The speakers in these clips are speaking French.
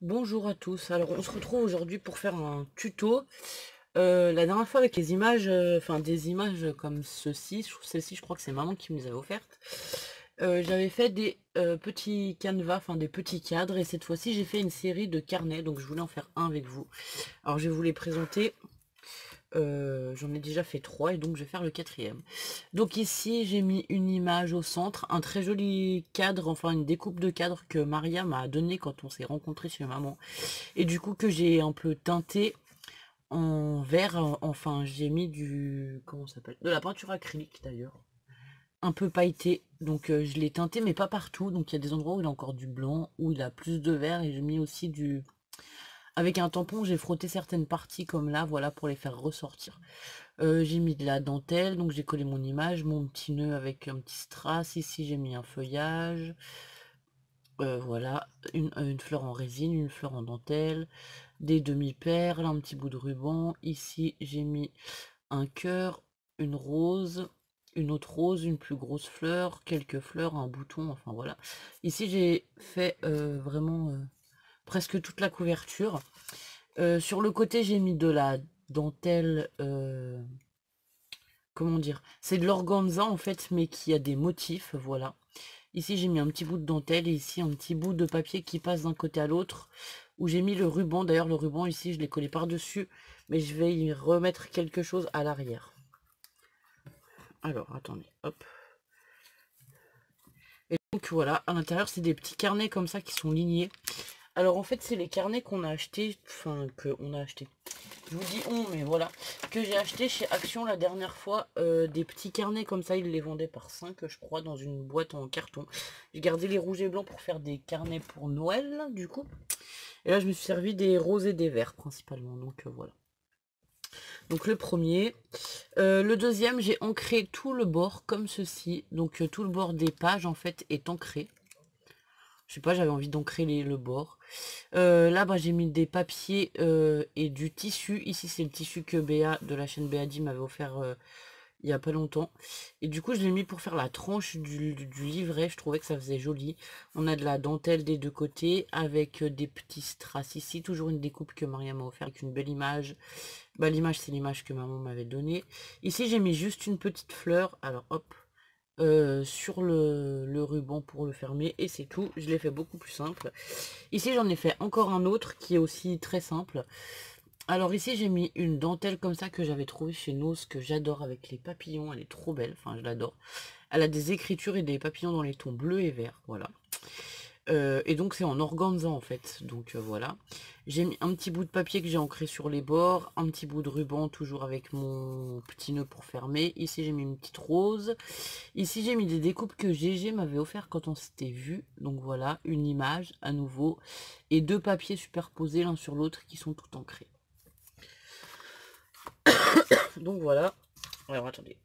Bonjour à tous, alors on se retrouve aujourd'hui pour faire un tuto. La dernière fois avec les images, enfin des images comme ceci, celle-ci je crois que c'est maman qui me les avait offertes. J'avais fait des petits canevas, enfin des petits cadres, et cette fois-ci j'ai fait une série de carnets, donc je voulais en faire un avec vous. Alors je vais vous les présenter. J'en ai déjà fait 3 et donc je vais faire le quatrième. Donc ici j'ai mis une image au centre, un très joli cadre, enfin une découpe de cadre que Maria m'a donné quand on s'est rencontrés chez maman. Et du coup que j'ai un peu teinté en vert, enfin j'ai mis du, comment ça s'appelle, de la peinture acrylique d'ailleurs. Un peu pailleté, donc je l'ai teinté mais pas partout, donc il y a des endroits où il a encore du blanc, où il a plus de vert, et j'ai mis aussi du... Avec un tampon, j'ai frotté certaines parties comme là, voilà, pour les faire ressortir. J'ai mis de la dentelle, donc j'ai collé mon image, mon petit nœud avec un petit strass. Ici j'ai mis un feuillage, voilà, une fleur en résine, une fleur en dentelle, des demi-perles, un petit bout de ruban. Ici j'ai mis un cœur, une rose, une autre rose, une plus grosse fleur, quelques fleurs, un bouton, enfin voilà. Ici j'ai fait vraiment presque toute la couverture. Sur le côté j'ai mis de la dentelle, comment dire, c'est de l'organza en fait, mais qui a des motifs, voilà. Ici j'ai mis un petit bout de dentelle et ici un petit bout de papier qui passe d'un côté à l'autre, où j'ai mis le ruban. D'ailleurs le ruban ici je l'ai collé par dessus, mais je vais y remettre quelque chose à l'arrière. Alors attendez, hop. Et donc voilà, à l'intérieur c'est des petits carnets comme ça qui sont lignés. Alors en fait c'est les carnets qu'on a achetés, enfin qu'on a acheté. Je vous dis on, mais voilà, que j'ai acheté chez Action la dernière fois, des petits carnets comme ça, ils les vendaient par 5 je crois, dans une boîte en carton. J'ai gardé les rouges et blancs pour faire des carnets pour Noël, du coup. Et là je me suis servi des roses et des verts principalement, donc voilà. Donc le premier. Le deuxième, j'ai ancré tout le bord comme ceci, donc tout le bord des pages en fait est ancré. Je sais pas, j'avais envie d'ancrer le bord. Là, bah, j'ai mis des papiers et du tissu. Ici, c'est le tissu que Béa de la chaîne Béadi m'avait offert il y a pas longtemps. Et du coup, je l'ai mis pour faire la tranche du livret. Je trouvais que ça faisait joli. On a de la dentelle des deux côtés avec des petits strass ici. Toujours une découpe que Maria m'a offert avec une belle image. Bah, l'image, c'est l'image que maman m'avait donnée. Ici, j'ai mis juste une petite fleur. Alors, hop. Sur le ruban pour le fermer, et c'est tout. Je l'ai fait beaucoup plus simple. Ici j'en ai fait encore un autre qui est aussi très simple. Alors ici j'ai mis une dentelle comme ça que j'avais trouvé chez Nose, que j'adore, avec les papillons. Elle est trop belle, enfin je l'adore. Elle a des écritures et des papillons dans les tons bleus et verts, voilà. Et donc c'est en organza en fait, donc voilà. J'ai mis un petit bout de papier que j'ai ancré sur les bords, un petit bout de ruban toujours avec mon petit nœud pour fermer. Ici j'ai mis une petite rose. Ici j'ai mis des découpes que GG m'avait offert quand on s'était vu, donc voilà, une image à nouveau, et deux papiers superposés l'un sur l'autre qui sont tout ancrés. Donc voilà, alors attendez,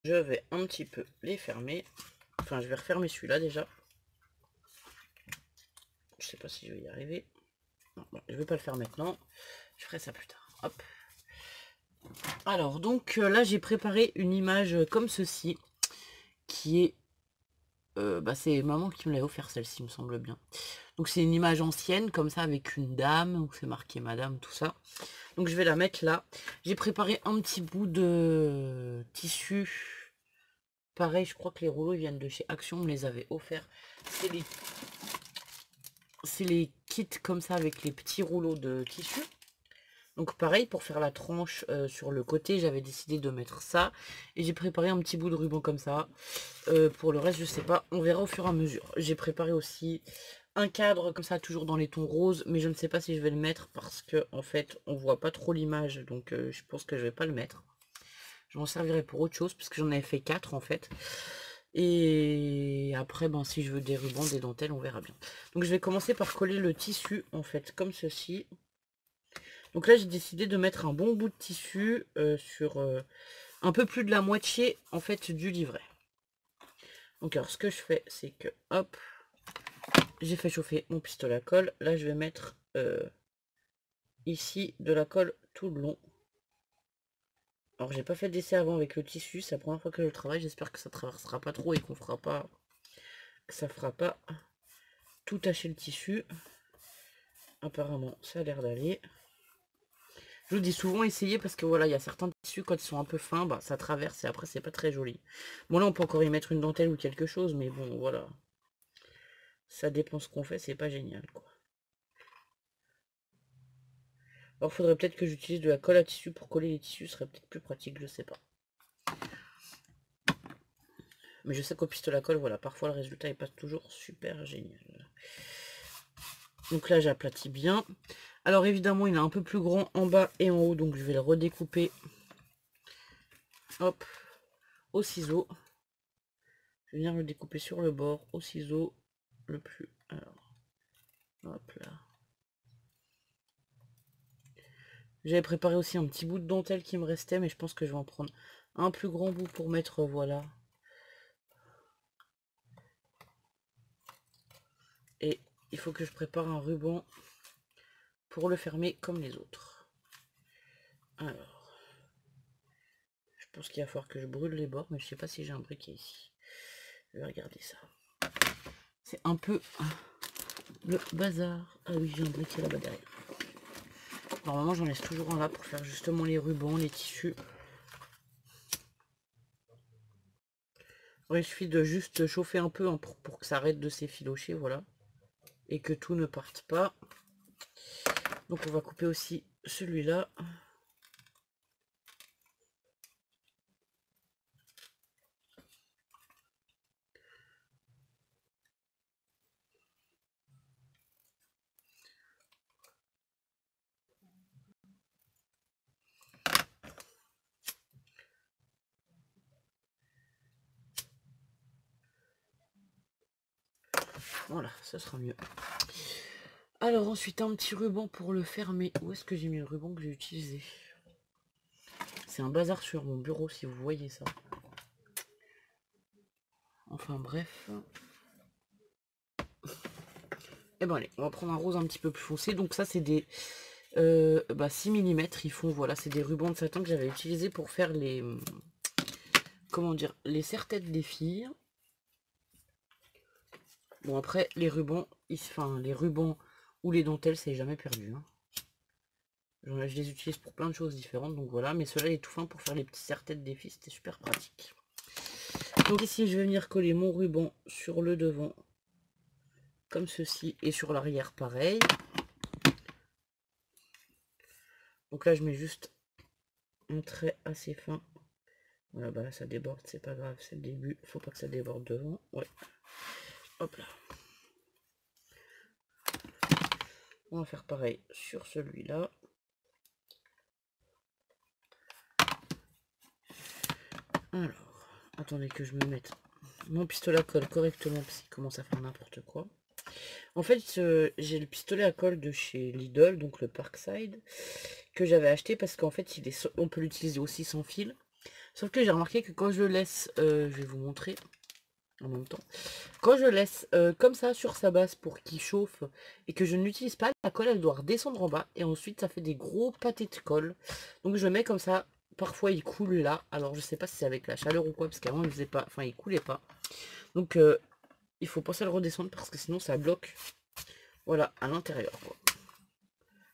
je vais un petit peu les fermer, enfin je vais refermer celui-là déjà. Je sais pas si je vais y arriver. Non, bon, je vais pas le faire maintenant, je ferai ça plus tard. Hop. Alors donc là j'ai préparé une image comme ceci, qui est... bah, c'est maman qui me l'a offert, celle-ci me semble bien. Donc c'est une image ancienne comme ça avec une dame, où c'est marqué madame, tout ça. Donc je vais la mettre là. J'ai préparé un petit bout de tissu. Pareil, je crois que les rouleaux ils viennent de chez Action, on me les avait offerts. C'est les kits comme ça avec les petits rouleaux de tissu. Donc pareil, pour faire la tranche sur le côté, j'avais décidé de mettre ça. Et j'ai préparé un petit bout de ruban comme ça. Pour le reste, je sais pas, on verra au fur et à mesure. J'ai préparé aussi un cadre comme ça, toujours dans les tons roses. Mais je ne sais pas si je vais le mettre parce que en fait, on voit pas trop l'image. Donc je pense que je vais pas le mettre. Je m'en servirai pour autre chose, parce que j'en avais fait 4 en fait. Et après, ben, si je veux des rubans, des dentelles, on verra bien. Donc je vais commencer par coller le tissu en fait, comme ceci. Donc là, j'ai décidé de mettre un bon bout de tissu sur un peu plus de la moitié en fait du livret. Donc alors, ce que je fais, c'est que, hop, j'ai fait chauffer mon pistolet à colle. Là, je vais mettre ici de la colle tout le long. Alors, j'ai pas fait d'essai avant avec le tissu, c'est la première fois que je le travaille. J'espère que ça traversera pas trop et qu'on fera pas, que ça fera pas tout tacher le tissu. apparemment ça a l'air d'aller. Je vous dis souvent essayer parce que voilà, il y a certains tissus quand ils sont un peu fins, bah ça traverse et après c'est pas très joli. Bon là on peut encore y mettre une dentelle ou quelque chose, mais bon voilà. Ça dépend ce qu'on fait, c'est pas génial quoi. Alors faudrait peut-être que j'utilise de la colle à tissu pour coller les tissus, ce serait peut-être plus pratique, je sais pas. Mais je sais qu'au pistolet à colle, voilà, parfois le résultat est pas toujours super génial. Donc là j'aplatis bien. Alors évidemment il est un peu plus grand en bas et en haut, donc je vais le redécouper. Hop, au ciseau. Je vais venir le découper sur le bord, au ciseau, le plus... Alors, hop là. J'avais préparé aussi un petit bout de dentelle qui me restait, mais je pense que je vais en prendre un plus grand bout pour mettre, voilà. Et il faut que je prépare un ruban pour le fermer comme les autres. Alors, je pense qu'il va falloir que je brûle les bords, mais je sais pas si j'ai un briquet ici. Je vais regarder ça. C'est un peu le bazar. Ah oui, j'ai un briquet là-bas derrière. Normalement, j'en laisse toujours un là pour faire justement les rubans, les tissus. Il suffit de juste chauffer un peu hein, pour que ça arrête de s'effilocher, voilà. Et que tout ne parte pas. Donc on va couper aussi celui-là. Voilà, ça sera mieux. Alors ensuite un petit ruban pour le fermer. Où est-ce que j'ai mis le ruban que j'ai utilisé? C'est un bazar sur mon bureau si vous voyez ça. Enfin bref. Et ben allez, on va prendre un rose un petit peu plus foncé. Donc ça c'est des 6 mm. Ils font, voilà, c'est des rubans de satin que j'avais utilisé pour faire les... Comment dire? Les serre-têtes des filles. Bon après les rubans, les rubans ou les dentelles c'est jamais perdu. Hein. Je les utilise pour plein de choses différentes, donc voilà. Mais ceux-là, il est tout fin pour faire les petits serre-têtes des filles, c'était super pratique. Donc ici, je vais venir coller mon ruban sur le devant, comme ceci, et sur l'arrière, pareil. Donc là, je mets juste un trait assez fin. Voilà, bah là, ça déborde, c'est pas grave, c'est le début. Faut pas que ça déborde devant. Ouais. Hop là. On va faire pareil sur celui-là. Alors, attendez que je me mette mon pistolet à colle correctement parce qu'il commence à faire n'importe quoi. En fait, j'ai le pistolet à colle de chez Lidl, donc le Parkside, que j'avais acheté parce qu'en fait, on peut l'utiliser aussi sans fil. Sauf que j'ai remarqué que quand je laisse, je vais vous montrer en même temps, quand je laisse comme ça sur sa base pour qu'il chauffe et que je ne l'utilise pas, la colle elle doit redescendre en bas et ensuite ça fait des gros pâtés de colle. Donc je mets comme ça, parfois il coule là, alors je sais pas si c'est avec la chaleur ou quoi, parce qu'avant il faisait pas, enfin il coulait pas. Donc il faut penser à le redescendre parce que sinon ça bloque, voilà, à l'intérieur quoi.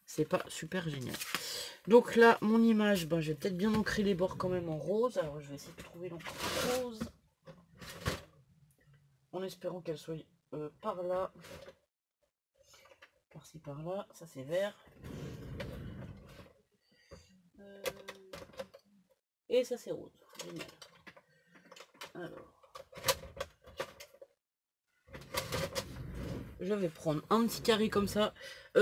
C'est pas super génial. Donc là, mon image, je vais peut-être bien ancrer les bords quand même en rose. Alors je vais essayer de trouver l'encre rose. En espérant qu'elle soit par là. Par-ci, par-là. Ça c'est vert. Et ça c'est rose. Génial. Alors. Je vais prendre un petit carré comme ça.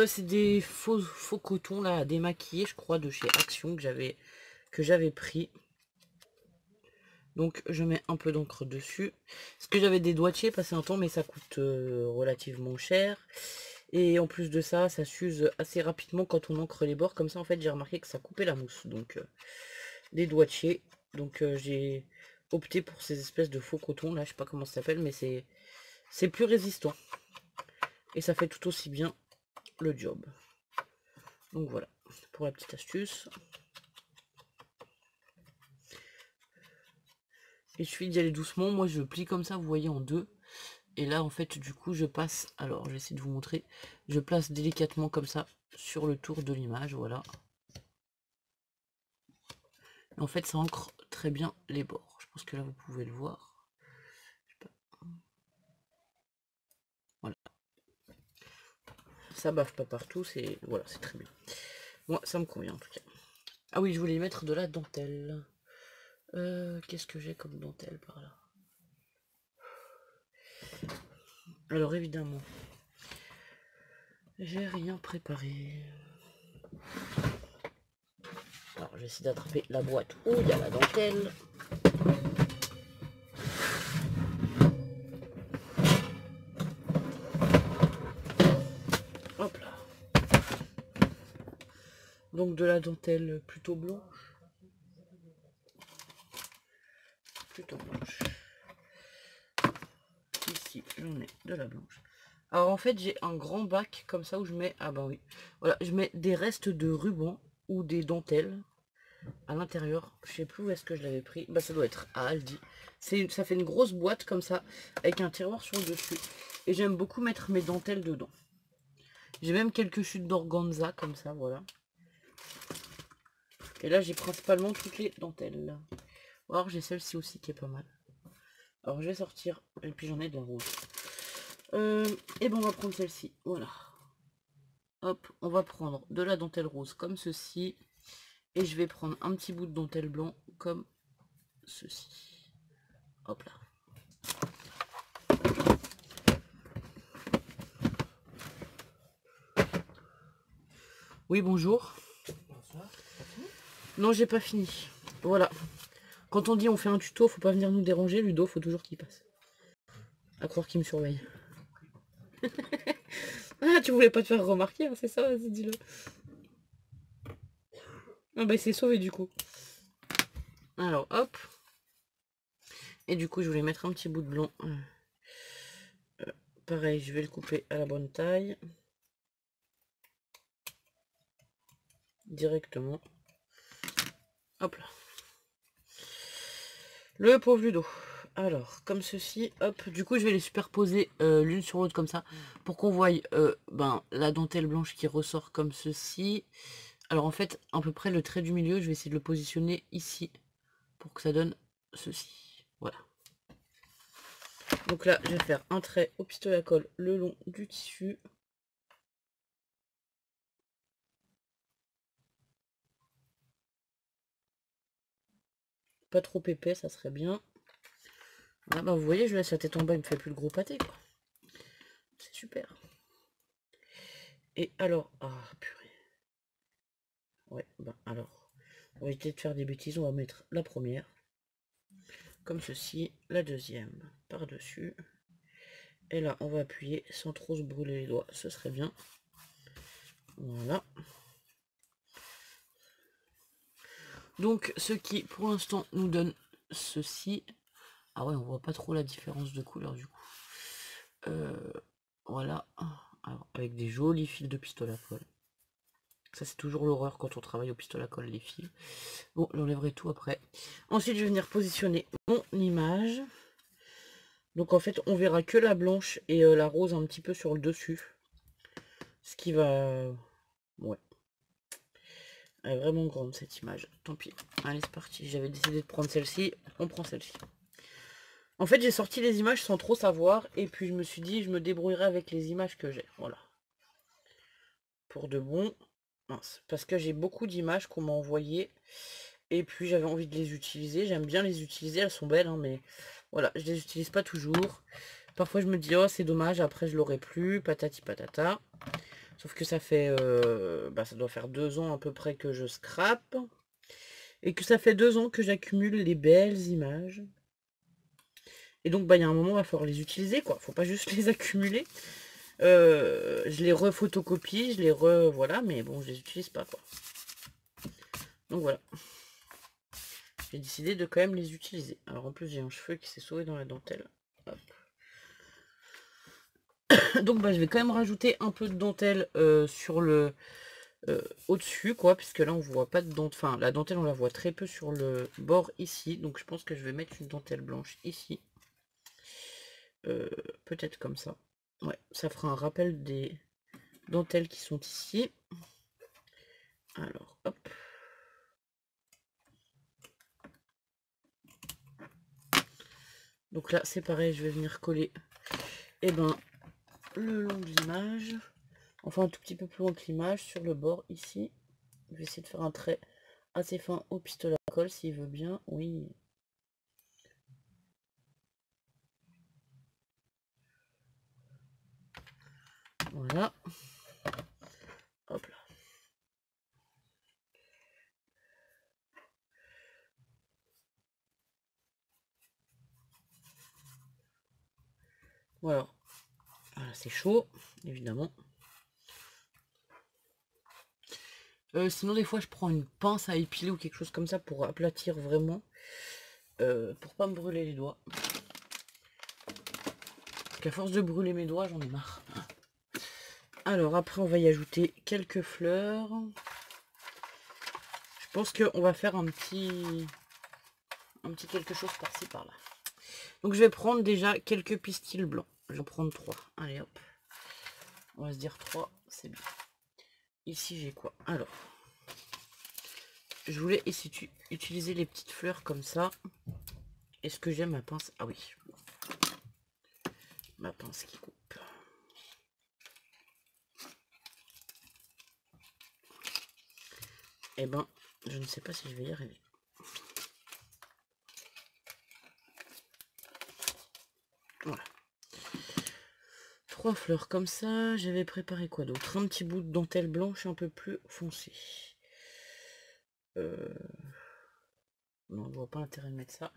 C'est des faux cotons là à démaquiller, je crois, de chez Action que j'avais pris. Donc je mets un peu d'encre dessus. Parce que j'avais des doigtiers passé un temps, mais ça coûte relativement cher. Et en plus de ça, ça s'use assez rapidement quand on encre les bords. Comme ça, en fait, j'ai remarqué que ça coupait la mousse. Donc des doigtiers. Donc j'ai opté pour ces espèces de faux coton. Là, je sais pas comment ça s'appelle, mais c'est plus résistant. Et ça fait tout aussi bien le job. Donc voilà, pour la petite astuce. Il suffit d'y aller doucement. Moi, je plie comme ça, vous voyez, en deux. Et là en fait du coup je passe, alors j'essaie de vous montrer, je place délicatement comme ça sur le tour de l'image, voilà. Et en fait ça ancre très bien les bords, je pense que là vous pouvez le voir. Voilà. Ça baffe pas partout, c'est voilà, c'est très bien. Moi ça me convient en tout cas. Ah oui, je voulais mettre de la dentelle. Qu'est-ce que j'ai comme dentelle par là? Alors évidemment, j'ai rien préparé. Alors je vais essayer d'attraper la boîte où il y a la dentelle. Hop là. Donc de la dentelle plutôt blanche. Plutôt blanche. Ici j'en ai de la blanche. Alors en fait j'ai un grand bac comme ça où je mets, ah bah oui, voilà, je mets des restes de ruban ou des dentelles à l'intérieur. Je sais plus où est-ce que je l'avais pris. Bah ça doit être à Aldi. Ça fait une grosse boîte comme ça avec un tiroir sur le dessus. Et j'aime beaucoup mettre mes dentelles dedans. J'ai même quelques chutes d'organza comme ça, voilà. Et là j'ai principalement toutes les dentelles. Alors j'ai celle-ci aussi qui est pas mal. Alors je vais sortir, et puis j'en ai de la rouge. Et ben on va prendre celle-ci, voilà. Hop, on va prendre de la dentelle rose comme ceci. Et je vais prendre un petit bout de dentelle blanc comme ceci. Hop là. Oui, bonjour. Bonsoir. Non, j'ai pas fini. Voilà. Quand on dit on fait un tuto, faut pas venir nous déranger. Ludo, faut toujours qu'il passe. À croire qu'il me surveille. Ah, tu voulais pas te faire remarquer, hein, c'est ça, vas-y, dis-le. Ah bah, il s'est sauvé du coup. Alors, hop. Et du coup, je voulais mettre un petit bout de blanc. Pareil, je vais le couper à la bonne taille. Directement. Hop là. Le pauvre Ludo. Alors, comme ceci, hop. Du coup, je vais les superposer l'une sur l'autre comme ça. Pour qu'on voie la dentelle blanche qui ressort comme ceci. Alors, en fait, à peu près le trait du milieu, je vais essayer de le positionner ici. Pour que ça donne ceci. Voilà. Donc là, je vais faire un trait au pistolet à colle le long du tissu. Pas trop épais, ça serait bien. Ah bah vous voyez, je laisse la tête en bas, il me fait plus le gros pâté, quoi. C'est super. Et alors, ah purée. Ouais, bah alors, on va éviter de faire des bêtises, on va mettre la première. Comme ceci, la deuxième par-dessus. Et là, on va appuyer sans trop se brûler les doigts, ce serait bien. Voilà. Donc, ce qui, pour l'instant, nous donne ceci. Ah ouais, on voit pas trop la différence de couleur, du coup. Voilà. Alors, avec des jolis fils de pistolet à colle. Ça, c'est toujours l'horreur quand on travaille au pistolet à colle, les fils. Bon, j'enlèverai tout après. Ensuite, je vais venir positionner mon image. Donc, en fait, on verra que la blanche et la rose un petit peu sur le dessus. Ce qui va... Ouais. Elle est vraiment grande, cette image. Tant pis. Allez, c'est parti. J'avais décidé de prendre celle-ci. On prend celle-ci. En fait, j'ai sorti les images sans trop savoir. Et puis, je me suis dit, je me débrouillerai avec les images que j'ai. Voilà. Pour de bon. Mince. Parce que j'ai beaucoup d'images qu'on m'a envoyées. Et puis, j'avais envie de les utiliser. J'aime bien les utiliser. Elles sont belles, hein, mais voilà, je les utilise pas toujours. Parfois, je me dis, oh, c'est dommage. Après, je l'aurai plus. Patati patata. Sauf que ça fait... ça doit faire 2 ans à peu près que je scrape. Et que ça fait 2 ans que j'accumule les belles images. Et donc, il y a un moment, il va falloir les utiliser, quoi. Faut pas juste les accumuler. Je les refotocopie, je les voilà, mais bon, je les utilise pas, quoi. Donc voilà. J'ai décidé de quand même les utiliser. Alors en plus, j'ai un cheveu qui s'est sauvé dans la dentelle. Hop. Donc je vais quand même rajouter un peu de dentelle sur le au-dessus, quoi, puisque là on voit pas de dentelle. Enfin, la dentelle on la voit très peu sur le bord ici. Donc je pense que je vais mettre une dentelle blanche ici. peut-être comme ça. Ouais, ça fera un rappel des dentelles qui sont ici. Alors, hop. Donc là, c'est pareil, je vais venir coller le long de l'image. Enfin, un tout petit peu plus loin que l'image, sur le bord, ici. Je vais essayer de faire un trait assez fin au pistolet à colle, s'il veut bien. Oui. Voilà. Hop là. Voilà. Voilà, c'est chaud, évidemment. Sinon, des fois, je prends une pince à épiler ou quelque chose comme ça pour aplatir vraiment. Pour pas me brûler les doigts. Parce qu'à force de brûler mes doigts, j'en ai marre. Alors, après, on va y ajouter quelques fleurs. Je pense qu'on va faire un petit quelque chose par-ci, par-là. Donc, je vais prendre déjà quelques pistils blancs. Je vais en prendre 3. Allez, hop. On va se dire 3, c'est bien. Ici, j'ai quoi? Alors, je voulais essayer utiliser les petites fleurs comme ça. Est-ce que j'aime ma pince? Ah oui. Ma pince qui coupe. Eh ben, je ne sais pas si je vais y arriver. Voilà. 3 fleurs comme ça. J'avais préparé quoi d'autre? Un petit bout de dentelle blanche un peu plus foncé. Non, je vois pas l'intérêt de mettre ça.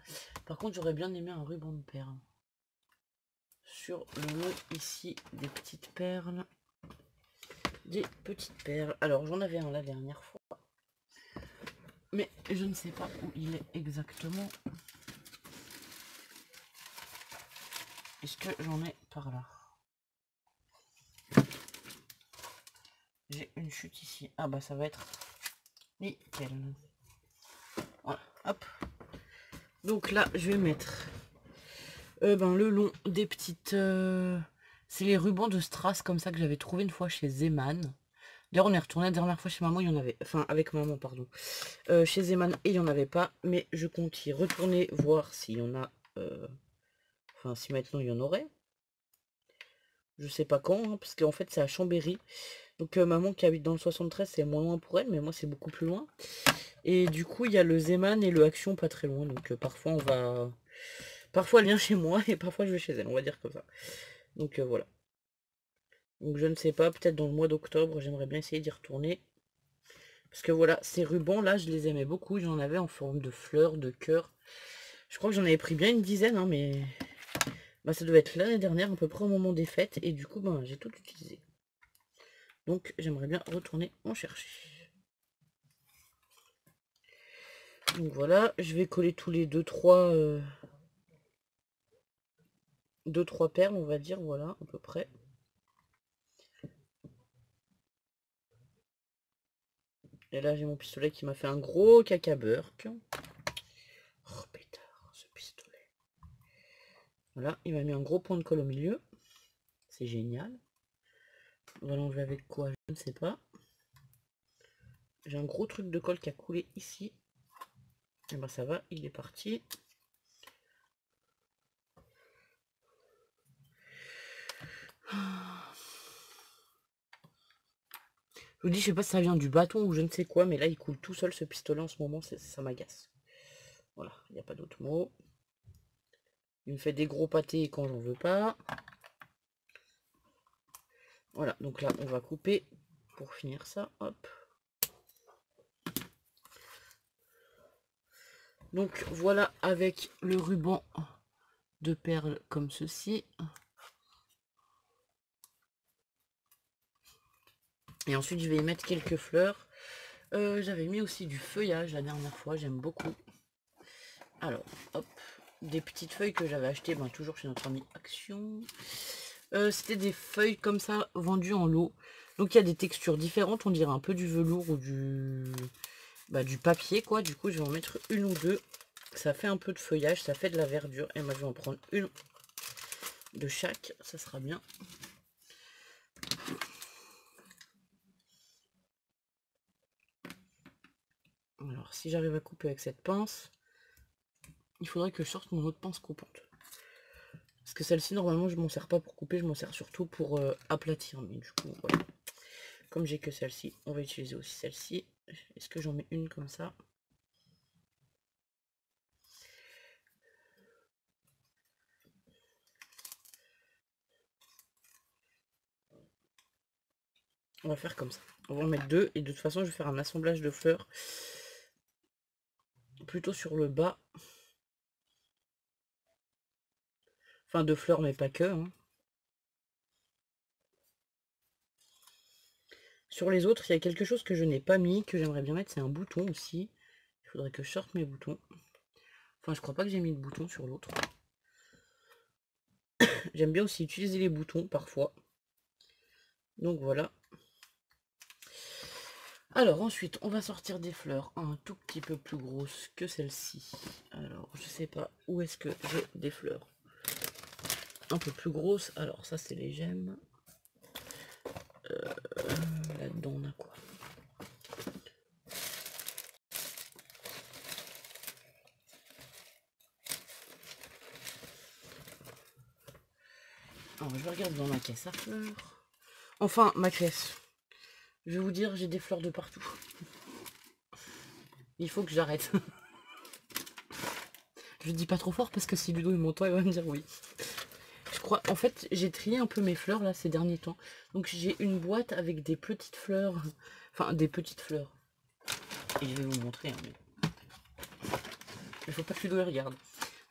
Par contre, j'aurais bien aimé un ruban de perles. Sur le long ici, des petites perles. Des petites perles. Alors, j'en avais un la dernière fois. Mais je ne sais pas où il est exactement. Est-ce que j'en ai par là? J'ai une chute ici. Ah bah ça va être nickel. Voilà, hop. Donc là, je vais mettre le long des petites... c'est les rubans de strass comme ça que j'avais trouvé une fois chez Zeman. D'ailleurs, on est retourné la dernière fois chez maman, il y en avait... Enfin, avec maman, pardon. Chez Zeman, et il n'y en avait pas. Mais je compte y retourner voir s'il y en a... Enfin, si maintenant il y en aurait. Je sais pas quand, hein, parce qu'en fait, c'est à Chambéry. Donc, maman qui habite dans le 73, c'est moins loin pour elle, mais moi, c'est beaucoup plus loin. Et du coup, il y a le Zeman et le Action pas très loin. Donc, parfois, on va... Parfois, elle vient chez moi et parfois, je vais chez elle, on va dire comme ça. Donc, voilà. Donc, je ne sais pas, peut-être dans le mois d'octobre, j'aimerais bien essayer d'y retourner. Parce que voilà, ces rubans là, je les aimais beaucoup. J'en avais en forme de fleurs, de cœur. Je crois que j'en avais pris bien une dizaine, hein, mais bah, ça devait être l'année dernière, à peu près au moment des fêtes. Et du coup, ben, j'ai tout utilisé. Donc, j'aimerais bien retourner en chercher. Donc voilà, je vais coller tous les 2-3 perles, on va dire, voilà, à peu près. Et là, j'ai mon pistolet qui m'a fait un gros caca-burk. Oh, pétard, ce pistolet. Voilà, il m'a mis un gros point de colle au milieu. C'est génial. On va l'enlever avec quoi? Je ne sais pas. J'ai un gros truc de colle qui a coulé ici. Et ben ça va, il est parti. Je vous dis, je sais pas si ça vient du bâton ou je ne sais quoi, mais là il coule tout seul ce pistolet en ce moment, ça m'agace. Voilà, il n'y a pas d'autre mot. Il me fait des gros pâtés quand j'en veux pas. Voilà, donc là on va couper pour finir ça. Hop. Donc voilà avec le ruban de perles comme ceci. Et ensuite je vais y mettre quelques fleurs. J'avais mis aussi du feuillage la dernière fois, j'aime beaucoup. Alors, hop, des petites feuilles que j'avais achetées, ben, toujours chez notre ami Action. C'était des feuilles comme ça, vendues en lot. Donc il y a des textures différentes, on dirait un peu du velours ou du papier, quoi. Du coup, je vais en mettre une ou deux. Ça fait un peu de feuillage, ça fait de la verdure. Et moi, je vais en prendre une de chaque, ça sera bien. Alors, si j'arrive à couper avec cette pince, il faudrait que je sorte mon autre pince coupante. Parce que celle-ci, normalement, je m'en sers pas pour couper, je m'en sers surtout pour aplatir. Mais du coup, voilà. Comme j'ai que celle-ci, on va utiliser aussi celle-ci. Est-ce que j'en mets une comme ça? On va faire comme ça. On va en mettre deux. Et de toute façon, je vais faire un assemblage de fleurs. Plutôt sur le bas. Enfin, de fleurs, mais pas que. Hein. Sur les autres, il y a quelque chose que je n'ai pas mis, que j'aimerais bien mettre. C'est un bouton aussi. Il faudrait que je sorte mes boutons. Enfin, je crois pas que j'ai mis de bouton sur l'autre. J'aime bien aussi utiliser les boutons parfois. Donc voilà. Alors ensuite, on va sortir des fleurs un tout petit peu plus grosses que celle-ci. Alors, je sais pas où est-ce que j'ai des fleurs un peu plus grosses. Alors ça, c'est les gemmes. Là-dedans, on a quoi? Alors, je regarde dans ma caisse à fleurs. Enfin, ma caisse. Je vais vous dire, j'ai des fleurs de partout. Il faut que j'arrête. Je dis pas trop fort parce que si Ludo il m'entend, il va me dire oui. Je crois, en fait, j'ai trié un peu mes fleurs là ces derniers temps. Donc j'ai une boîte avec des petites fleurs. Enfin, des petites fleurs. Et je vais vous montrer. Hein, mais... il faut pas que Ludo regarde.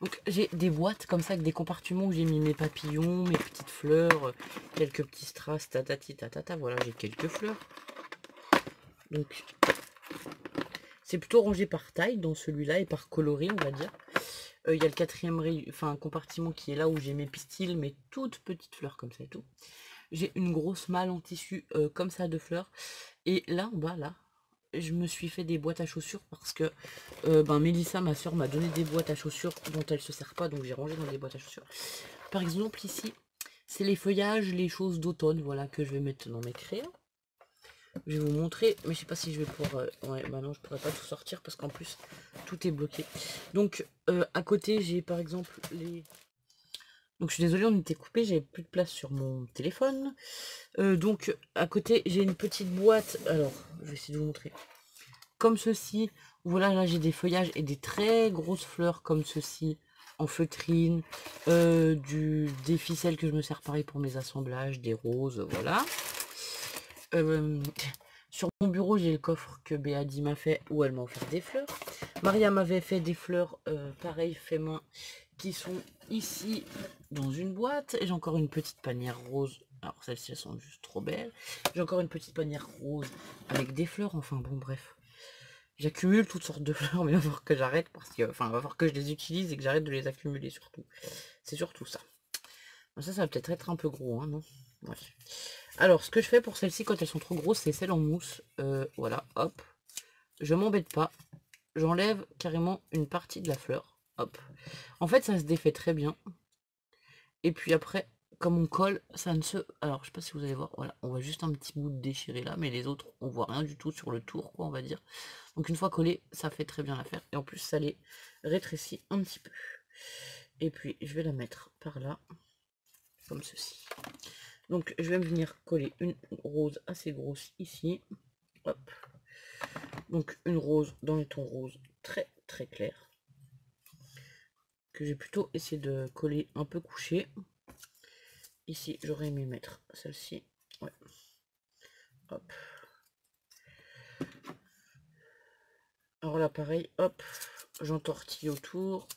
Donc j'ai des boîtes comme ça avec des compartiments où j'ai mis mes papillons, mes petites fleurs, quelques petits strass, tatati tatata. Voilà, j'ai quelques fleurs. Donc c'est plutôt rangé par taille dans celui-là et par coloris, on va dire. Il y a le quatrième compartiment qui est là où j'ai mes pistils, mes toutes petites fleurs comme ça et tout. J'ai une grosse malle en tissu comme ça de fleurs. Et là en bas, là, je me suis fait des boîtes à chaussures parce que Mélissa, ma soeur, m'a donné des boîtes à chaussures dont elle se sert pas, donc j'ai rangé dans des boîtes à chaussures. Par exemple ici, c'est les feuillages, les choses d'automne, voilà, que je vais mettre dans mes crayons. Je vais vous montrer, mais je sais pas si je vais pouvoir... ouais, bah non, je pourrais pas tout sortir parce qu'en plus, tout est bloqué. Donc, à côté, j'ai par exemple les... Donc, je suis désolée, on était coupé, j'avais plus de place sur mon téléphone. Donc, à côté, j'ai une petite boîte. Alors, je vais essayer de vous montrer. Comme ceci. Voilà, là, j'ai des feuillages et des très grosses fleurs comme ceci. En feutrine. Des ficelles que je me sers pareil pour mes assemblages. Des roses, voilà. Sur mon bureau, j'ai le coffre que Béadi m'a fait, où elle m'a offert des fleurs. Maria m'avait fait des fleurs, pareil, fait main, qui sont ici, dans une boîte. Et j'ai encore une petite panière rose. Alors, celles-ci, elles sont juste trop belles. J'ai encore une petite panière rose, avec des fleurs, enfin, bon, bref. J'accumule toutes sortes de fleurs, mais il va falloir que j'arrête, parce que, enfin, il va falloir que je les utilise et que j'arrête de les accumuler, surtout. C'est surtout ça. Ça va peut-être être un peu gros, hein, non? Ouais. Alors, ce que je fais pour celles-ci, quand elles sont trop grosses, c'est celles en mousse. Voilà, hop. Je m'embête pas. J'enlève carrément une partie de la fleur. Hop. En fait, ça se défait très bien. Et puis après, comme on colle, ça ne se... Alors, je sais pas si vous allez voir. Voilà, on voit juste un petit bout de déchiré là. Mais les autres, on voit rien du tout sur le tour, quoi, on va dire. Donc, une fois collé, ça fait très bien l'affaire. Et en plus, ça les rétrécit un petit peu. Et puis, je vais la mettre par là. Comme ceci. Donc je vais venir coller une rose assez grosse ici. Hop. Donc une rose dans les tons roses très très clair. Que j'ai plutôt essayé de coller un peu couché. Ici j'aurais aimé mettre celle-ci. Ouais. Hop. Alors là pareil, hop, j'entortille autour.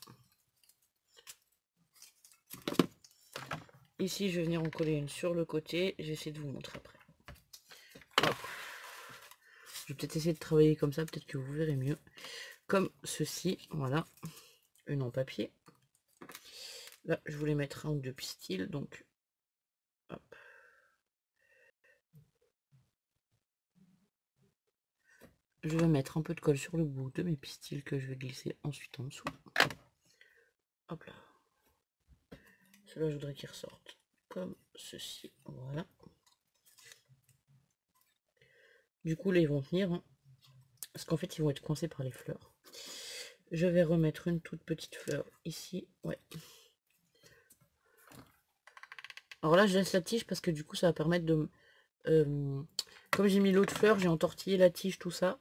Ici je vais venir en coller une sur le côté. J'essaie de vous montrer après. Hop. Je vais peut-être essayer de travailler comme ça, peut-être que vous verrez mieux. Comme ceci, voilà. Une en papier. Là, je voulais mettre un ou deux pistils, donc hop. Je vais mettre un peu de colle sur le bout de mes pistils que je vais glisser ensuite en dessous. Hop là. Ceux-là, je voudrais qu'ils ressortent comme ceci. Voilà. Du coup, là, ils vont tenir. Hein, parce qu'en fait, ils vont être coincés par les fleurs. Je vais remettre une toute petite fleur ici. Ouais. Alors là, je laisse la tige parce que du coup, ça va permettre de... comme j'ai mis l'autre fleur, j'ai entortillé la tige, tout ça.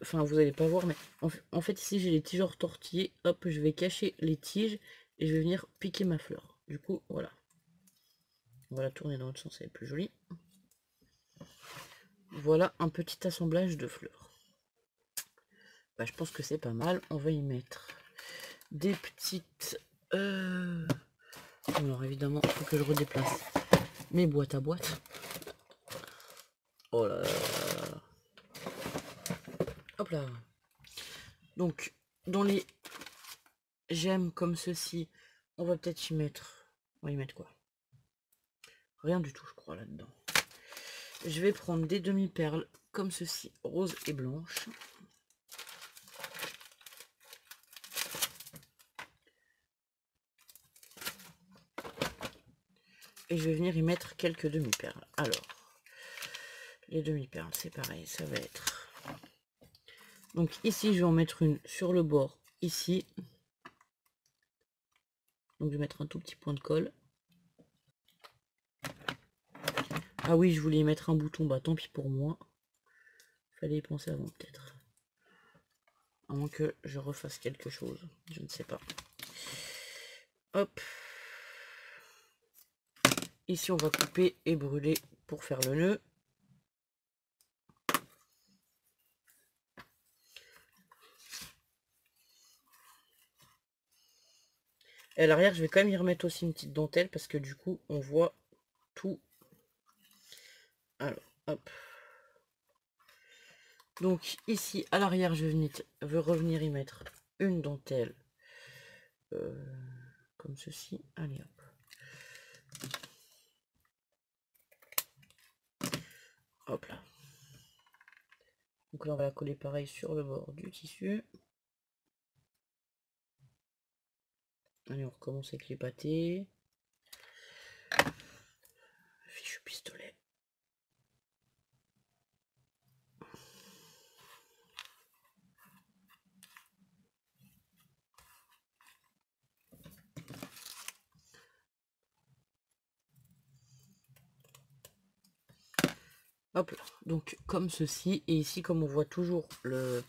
Enfin, vous allez pas voir, mais en fait, ici, j'ai les tiges entortillées. Hop, je vais cacher les tiges et je vais venir piquer ma fleur. Du coup, voilà. On va la tourner dans l'autre sens, elle est plus jolie. Voilà un petit assemblage de fleurs. Bah, je pense que c'est pas mal. On va y mettre des petites... Alors évidemment, il faut que je redéplace mes boîtes à boîtes. Oh là là. Hop là. Donc, dans les gemmes comme ceci, on va peut-être y mettre... On va y mettre quoi? Rien du tout, je crois, là-dedans. Je vais prendre des demi-perles comme ceci, rose et blanche. Et je vais venir y mettre quelques demi-perles. Alors, les demi-perles, c'est pareil, ça va être... Donc ici, je vais en mettre une sur le bord, ici. Donc je vais mettre un tout petit point de colle. Ah oui, je voulais y mettre un bouton, bah tant pis pour moi. Fallait y penser avant peut-être. À moins que je refasse quelque chose, je ne sais pas. Hop. Ici, on va couper et brûler pour faire le nœud. Et à l'arrière, je vais quand même y remettre aussi une petite dentelle parce que du coup, on voit tout. Alors, hop. Donc ici, à l'arrière, je vais revenir y mettre une dentelle. Comme ceci. Allez, hop. Hop là. Donc là, on va la coller pareil sur le bord du tissu. Allez, on recommence avec les pâtés. Fichu pistolet. Hop là. Donc comme ceci. Et ici, comme on voit toujours le...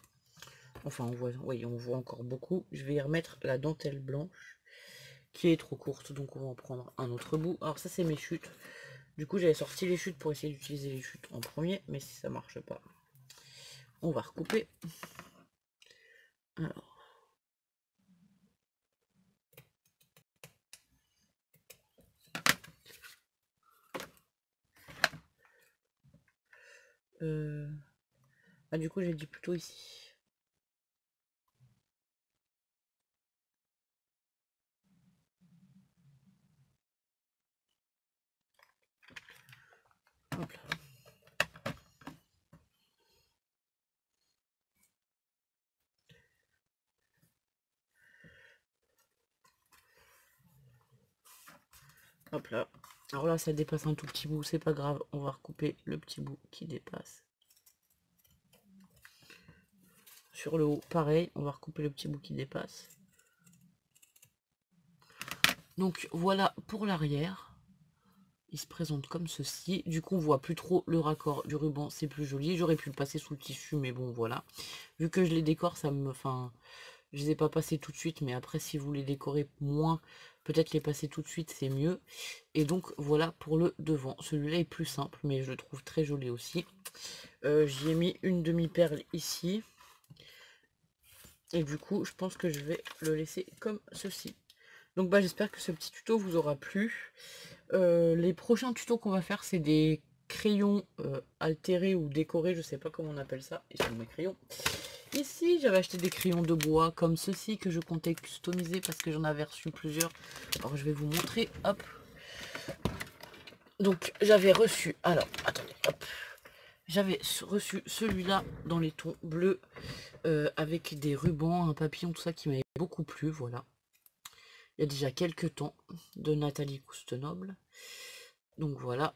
Enfin, on voit, oui, on voit encore beaucoup. Je vais y remettre la dentelle blanche qui est trop courte. Donc on va en prendre un autre bout. Alors ça, c'est mes chutes. Du coup, j'avais sorti les chutes pour essayer d'utiliser les chutes en premier. Mais si ça marche pas, on va recouper. Alors. Ah, du coup, j'ai dit plutôt ici. Hop là. Hop là. Alors là, ça dépasse un tout petit bout, c'est pas grave. On va recouper le petit bout qui dépasse. Sur le haut, pareil, on va recouper le petit bout qui dépasse. Donc voilà pour l'arrière. Il se présente comme ceci. Du coup, on voit plus trop le raccord du ruban, c'est plus joli. J'aurais pu le passer sous le tissu, mais bon, voilà. Vu que je les décore, ça me... Enfin, je les ai pas passés tout de suite, mais après, si vous les décorez moins, peut-être les passer tout de suite, c'est mieux. Et donc, voilà pour le devant. Celui-là est plus simple, mais je le trouve très joli aussi. J'y ai mis une demi-perle ici. Et du coup, je pense que je vais le laisser comme ceci. Donc, bah, j'espère que ce petit tuto vous aura plu. Les prochains tutos qu'on va faire, c'est des crayons altérés ou décorés, je sais pas comment on appelle ça. Ils sont mes crayons. Ici, j'avais acheté des crayons de bois comme ceci que je comptais customiser parce que j'en avais reçu plusieurs. Alors, je vais vous montrer. Hop. Donc, j'avais reçu... Alors, attendez, hop. J'avais reçu celui-là dans les tons bleus avec des rubans, un papillon, tout ça qui m'avait beaucoup plu, voilà. il y a déjà quelques temps, de Nathalie Coustenoble. Donc voilà.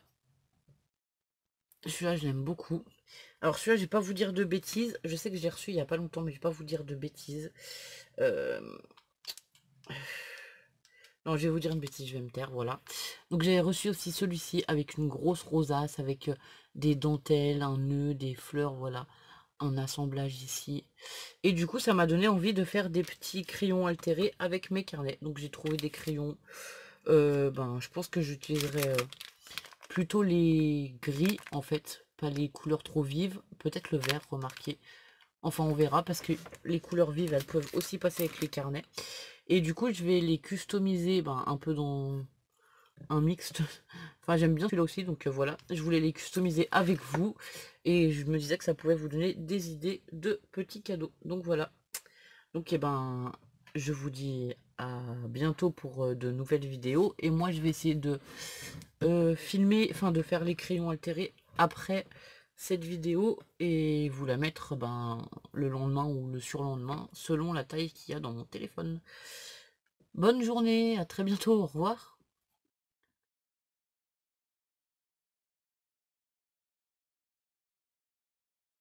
Celui-là, je l'aime beaucoup. Alors celui-là, je vais pas vous dire de bêtises. Je sais que j'ai reçu il y a pas longtemps, mais je vais pas vous dire de bêtises. Euh, Non, je vais vous dire une bêtise, je vais me taire, voilà. Donc j'ai reçu aussi celui-ci avec une grosse rosace, avec des dentelles, un nœud, des fleurs, voilà. Un assemblage ici. Et du coup, ça m'a donné envie de faire des petits crayons altérés avec mes carnets. Donc j'ai trouvé des crayons. Je pense que j'utiliserai plutôt les gris, en fait. Pas les couleurs trop vives. Peut-être le vert, remarquez. Enfin, on verra, parce que les couleurs vives, elles peuvent aussi passer avec les carnets. Et du coup, je vais les customiser un peu dans un mixte. Enfin, j'aime bien celui-là aussi, donc voilà. Je voulais les customiser avec vous. Et je me disais que ça pouvait vous donner des idées de petits cadeaux. Donc voilà. Donc, je vous dis à bientôt pour de nouvelles vidéos. Et moi, je vais essayer de filmer, enfin, de faire les crayons altérés après cette vidéo et vous la mettre le lendemain ou le surlendemain selon la taille qu'il y a dans mon téléphone. Bonne journée, à très bientôt, au revoir.